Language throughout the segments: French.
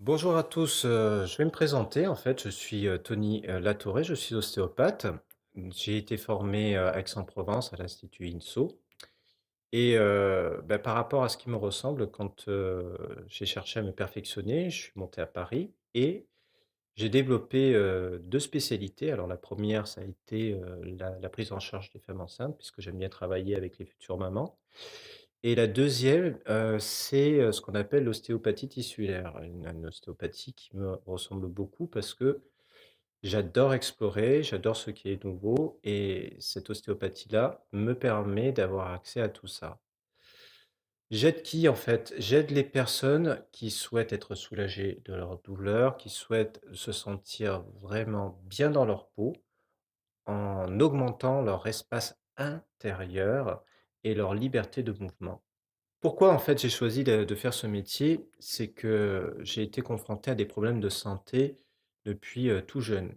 Bonjour à tous, je vais me présenter. En fait, je suis, Tony, Latouré, je suis ostéopathe. J'ai été formé, à Aix-en-Provence à l'Institut INSO et par rapport à ce qui me ressemble quand, j'ai cherché à me perfectionner, je suis monté à Paris et j'ai développé, 2 spécialités. Alors la première, ça a été, la prise en charge des femmes enceintes puisque j'aime bien travailler avec les futures mamans et la deuxième, c'est, ce qu'on appelle l'ostéopathie tissulaire, une ostéopathie qui me ressemble beaucoup parce que j'adore explorer, j'adore ce qui est nouveau et cette ostéopathie-là me permet d'avoir accès à tout ça. J'aide qui en fait? J'aide les personnes qui souhaitent être soulagées de leur douleur, qui souhaitent se sentir vraiment bien dans leur peau en augmentant leur espace intérieur et leur liberté de mouvement. Pourquoi en fait j'ai choisi de faire ce métier? C'est que j'ai été confronté à des problèmes de santé depuis, tout jeune.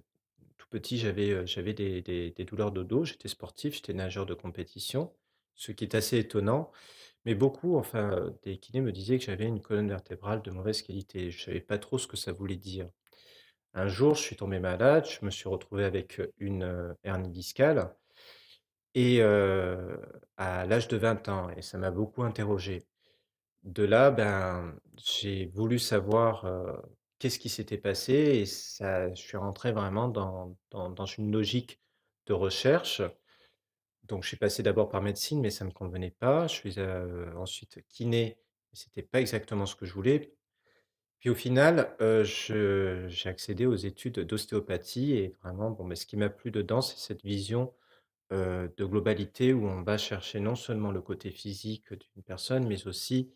Tout petit, j'avais des douleurs de dos, j'étais sportif, j'étais nageur de compétition, ce qui est assez étonnant, mais beaucoup, enfin, des kinés me disaient que j'avais une colonne vertébrale de mauvaise qualité. Je savais pas trop ce que ça voulait dire. Un jour, je suis tombé malade, je me suis retrouvé avec, une, hernie discale et à l'âge de 20 ans et ça m'a beaucoup interrogé. De là, j'ai voulu savoir, qu'est-ce qui s'était passé et ça je suis rentré vraiment dans une logique de recherche. Donc je suis passé d'abord par médecine, mais ça ne me convenait pas. Je suis, ensuite kiné, mais c'était pas exactement ce que je voulais. Puis au final, je j'ai accédé aux études d'ostéopathie et vraiment, ce qui m'a plu dedans, c'est cette vision, de globalité où on va chercher non seulement le côté physique d'une personne, mais aussi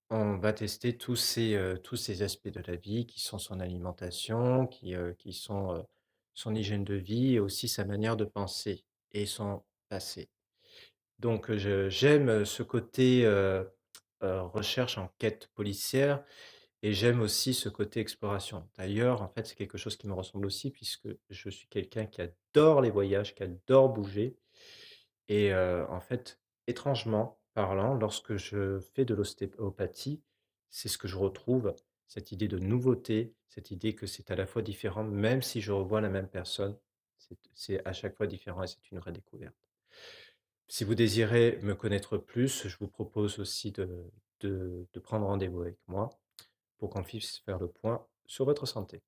on va tester tous ces aspects de la vie qui sont son alimentation, qui sont, son hygiène de vie et aussi sa manière de penser et son passé. Donc, je j'aime, ce côté, recherche, enquête policière et j'aime aussi ce côté exploration. D'ailleurs, en fait, c'est quelque chose qui me ressemble aussi puisque je suis quelqu'un qui adore les voyages, qui adore bouger et en fait, étrangement parlant, lorsque je fais de l'ostéopathie, c'est ce que je retrouve, cette idée de nouveauté, cette idée que c'est à la fois différent, même si je revois la même personne, c'est à chaque fois différent et c'est une vraie découverte. Si vous désirez me connaître plus, je vous propose aussi de prendre rendez-vous avec moi pour qu'on puisse faire le point sur votre santé.